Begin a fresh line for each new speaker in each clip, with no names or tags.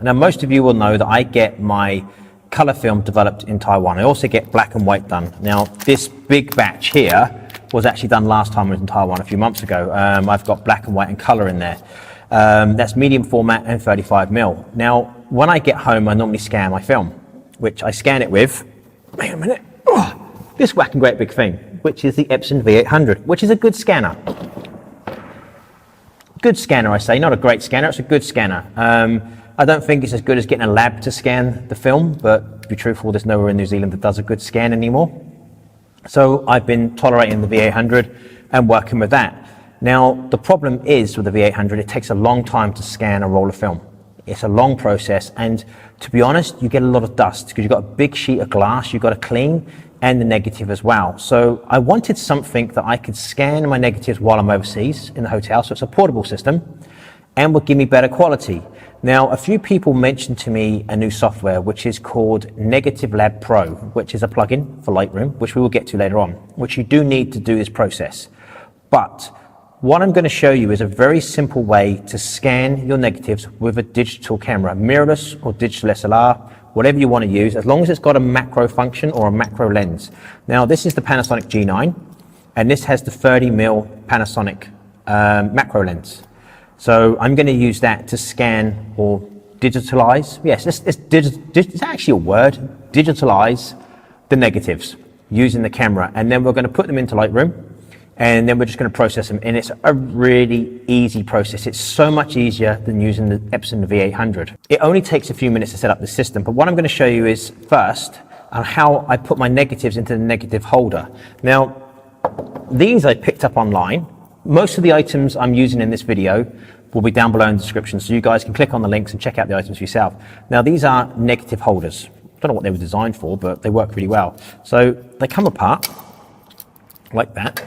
Now, most of you will know that I get my color film developed in Taiwan. I also get black and white done. Now, this big batch here was actually done last time I was in Taiwan a few months ago. I've got black and white and color in there. That's medium format and 35mm. Now, when I get home, I normally scan my film, which I scan it with, wait a minute, this whacking great big thing, which is the Epson V800, which is a good scanner. Good scanner, I say, not a great scanner, it's a good scanner. I don't think it's as good as getting a lab to scan the film, but to be truthful, there's nowhere in New Zealand that does a good scan anymore. So I've been tolerating the V800 and working with that. Now, the problem is with the V800, it takes a long time to scan a roll of film. It's a long process, and to be honest, you get a lot of dust because you've got a big sheet of glass you've got to clean, and the negative as well. So I wanted something that I could scan my negatives while I'm overseas in the hotel, so it's a portable system, and would give me better quality. Now, a few people mentioned to me a new software which is called Negative Lab Pro, which is a plugin for Lightroom, which we will get to later on, which you do need to do this process. But what I'm going to show you is a very simple way to scan your negatives with a digital camera, mirrorless or digital SLR, whatever you want to use, as long as it's got a macro function or a macro lens. Now, this is the Panasonic G9, and this has the 30mm Panasonic macro lens. So I'm going to use that to scan or digitalize. Yes, it's actually a word, digitalize the negatives using the camera. And then we're going to put them into Lightroom, and then we're just going to process them. And it's a really easy process. It's so much easier than using the Epson V800. It only takes a few minutes to set up the system. But what I'm going to show you is first how I put my negatives into the negative holder. Now, these I picked up online. Most of the items I'm using in this video will be down below in the description, so you guys can click on the links and check out the items for yourself. Now, these are negative holders. I don't know what they were designed for, but they work really well. So they come apart like that.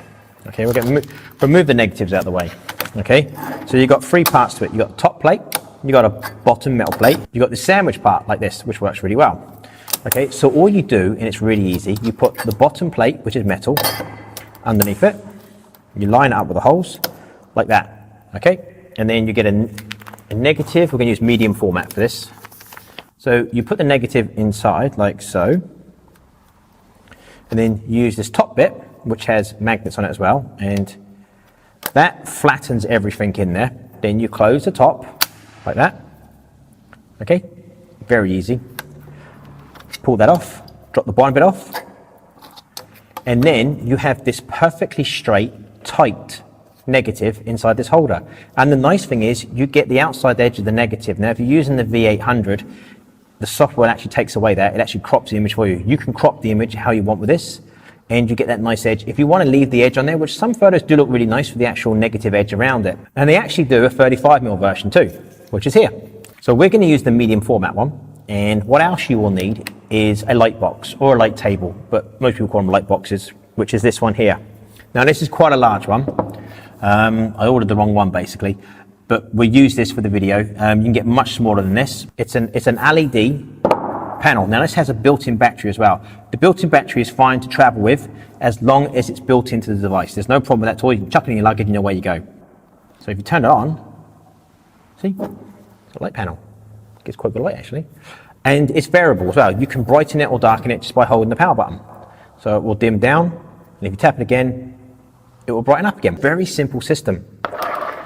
Okay, we're going to remove the negatives out of the way. Okay, so you've got three parts to it. You've got the top plate, you've got a bottom metal plate, you've got the sandwich part like this, which works really well. Okay, so all you do, and it's really easy, you put the bottom plate, which is metal, underneath it. You line it up with the holes like that, okay? And then you get a negative. We're going to use medium format for this. So you put the negative inside like so, and then you use this top bit, which has magnets on it as well, and that flattens everything in there. Then you close the top like that, okay? Very easy. Pull that off, drop the bottom bit off, and then you have this perfectly straight, tight negative inside this holder. And the nice thing is you get the outside edge of the negative. Now, if you're using the V800, the software actually takes away that. It actually crops the image for you. You can crop the image how you want with this, and you get that nice edge. If you want to leave the edge on there, which some photos do look really nice with the actual negative edge around it. And they actually do a 35mm version too, which is here. So we're going to use the medium format one. And what else you will need is a light box or a light table, but most people call them light boxes, which is this one here. Now, this is quite a large one. I ordered the wrong one basically, but we'll use this for the video. You can get much smaller than this. It's an LED panel. Now, this has a built-in battery as well. The built-in battery is fine to travel with as long as it's built into the device. There's no problem with that at all. You can chuck it in your luggage and you know where you go. So if you turn it on, see, it's a light panel. It gets quite good light actually. And it's variable as well. You can brighten it or darken it just by holding the power button. So it will dim down, and if you tap it again, it will brighten up again. Very simple system.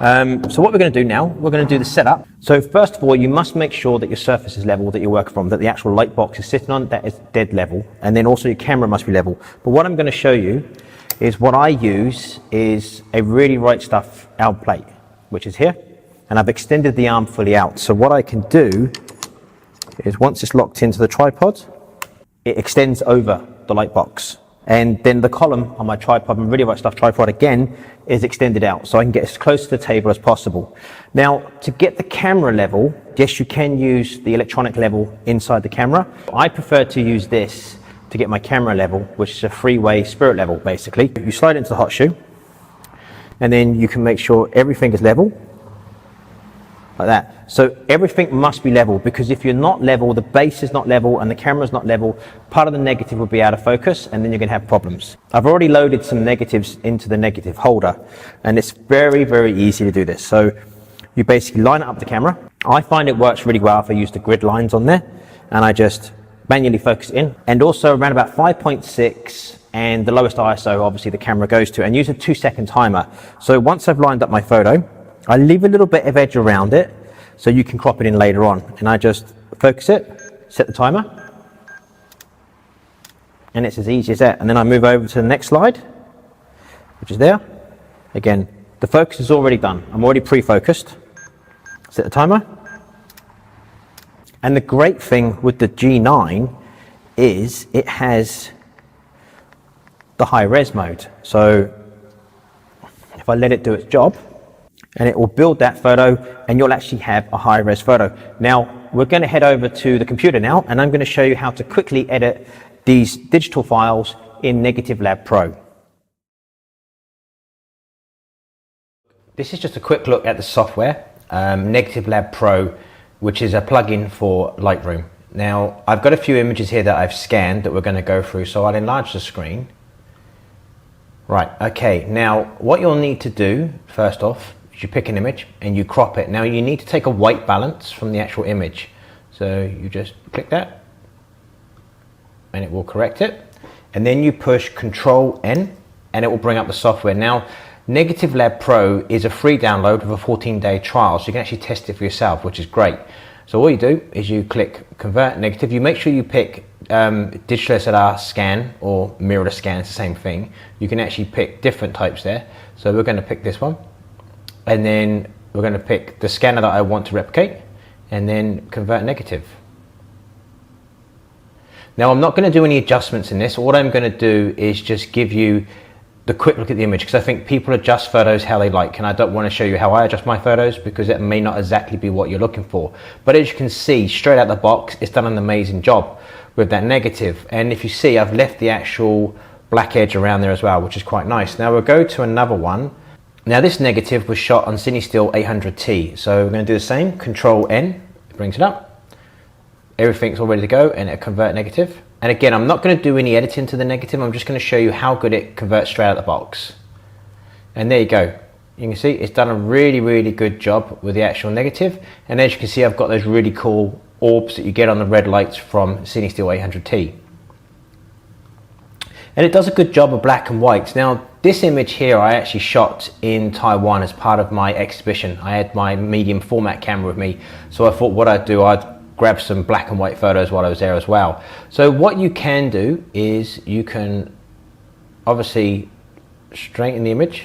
So what we're going to do now, we're going to do the setup. So first of all, you must make sure that your surface is level that you're working from, that the actual light box is sitting on, that is dead level. And then also your camera must be level. But what I'm going to show you is what I use is a really right stuff out plate, which is here. And I've extended the arm fully out. So what I can do is once it's locked into the tripod, it extends over the light box. And then the column on my tripod, my Really Right Stuff tripod again, is extended out so I can get as close to the table as possible. Now, to get the camera level, yes, you can use the electronic level inside the camera. I prefer to use this to get my camera level, which is a three-way spirit level, basically. You slide it into the hot shoe, and then you can make sure everything is level, like that. So everything must be level, because if you're not level, the base is not level and the camera's not level, part of the negative will be out of focus and then you're going to have problems. I've already loaded some negatives into the negative holder, and it's very, very easy to do this. So you basically line it up the camera, I find it works really well if I use the grid lines on there and I just manually focus it in, and also around about 5.6 and the lowest ISO obviously the camera goes to, and use a 2-second timer. So once I've lined up my photo, I leave a little bit of edge around it so you can crop it in later on, and I just focus it, set the timer, and it's as easy as that. And then I move over to the next slide, which is there. Again, the focus is already done. I'm already pre-focused. Set the timer. And the great thing with the G9 is it has the high res mode. So if I let it do its job, and it will build that photo, and you'll actually have a high res photo. Now, we're going to head over to the computer now, and I'm going to show you how to quickly edit these digital files in Negative Lab Pro. This is just a quick look at the software, Negative Lab Pro, which is a plugin for Lightroom. Now, I've got a few images here that I've scanned that we're going to go through, so I'll enlarge the screen. Right, okay, now what you'll need to do, first off, is you pick an image and you crop it. Now you need to take a white balance from the actual image. So you just click that, and it will correct it. And then you push Control N, and it will bring up the software. Now, Negative Lab Pro is a free download with a 14-day trial, so you can actually test it for yourself, which is great. So all you do is you click Convert Negative. You make sure you pick Digital SLR Scan or Mirrorless Scan, it's the same thing. You can actually pick different types there. So we're going to pick this one, and then we're going to pick the scanner that I want to replicate, and then Convert Negative. Now I'm not going to do any adjustments in this. All I'm going to do is just give you the quick look at the image, because I think people adjust photos how they like, and I don't want to show you how I adjust my photos because it may not exactly be what you're looking for. But as you can see, straight out the box, it's done an amazing job with that negative. And if you see, I've left the actual black edge around there as well, which is quite nice. Now we'll go to another one. Now this negative was shot on CineStill 800T. So we're going to do the same, Control N, it brings it up. Everything's all ready to go, and it'll convert negative. And again, I'm not going to do any editing to the negative. I'm just going to show you how good it converts straight out of the box. And there you go. You can see it's done a really, really good job with the actual negative. And as you can see, I've got those really cool orbs that you get on the red lights from CineStill 800T. And it does a good job of black and whites. Now, this image here I actually shot in Taiwan as part of my exhibition. I had my medium format camera with me. So I thought what I'd do, I'd grab some black and white photos while I was there as well. So what you can do is you can obviously straighten the image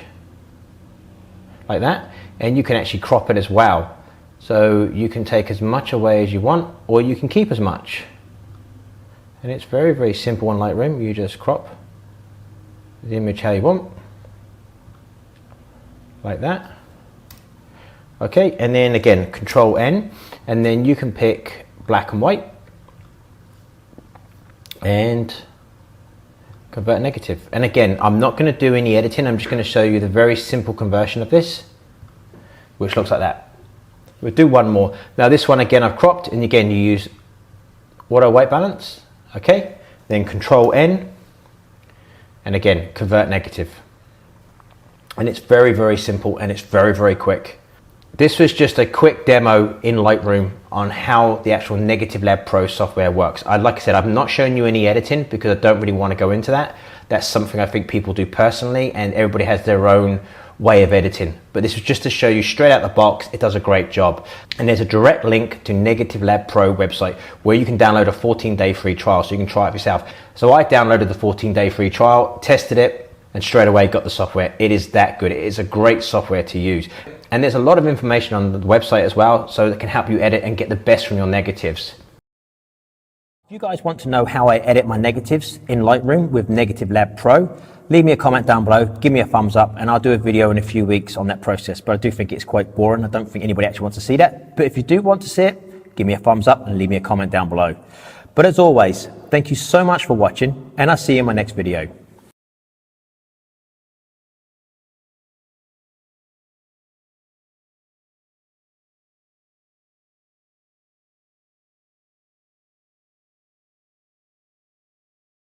like that, and you can actually crop it as well. So you can take as much away as you want, or you can keep as much. And it's very, very simple on Lightroom. You just crop the image how you want, like that. Okay, and then again, Control N, and then you can pick black and white and convert negative. And again, I'm not going to do any editing. I'm just going to show you the very simple conversion of this, which looks like that. We'll do one more. Now this one again I've cropped, and again you use auto white balance. Okay, then Control N, and again convert negative. And it's very, very simple, and it's very, very quick. This was just a quick demo in Lightroom on how the actual Negative Lab Pro software works. Like I said, I've not shown you any editing because I don't really want to go into that. That's something I think people do personally, and everybody has their own way of editing. But this was just to show you straight out the box, it does a great job. And there's a direct link to Negative Lab Pro website where you can download a 14-day free trial so you can try it for yourself. So I downloaded the 14-day free trial, tested it, and straight away got the software. It is that good. It is a great software to use. And there's a lot of information on the website as well, so that can help you edit and get the best from your negatives. If you guys want to know how I edit my negatives in Lightroom with Negative Lab Pro, leave me a comment down below, give me a thumbs up, and I'll do a video in a few weeks on that process. But I do think it's quite boring. I don't think anybody actually wants to see that. But if you do want to see it, give me a thumbs up and leave me a comment down below. But as always, thank you so much for watching, and I'll see you in my next video.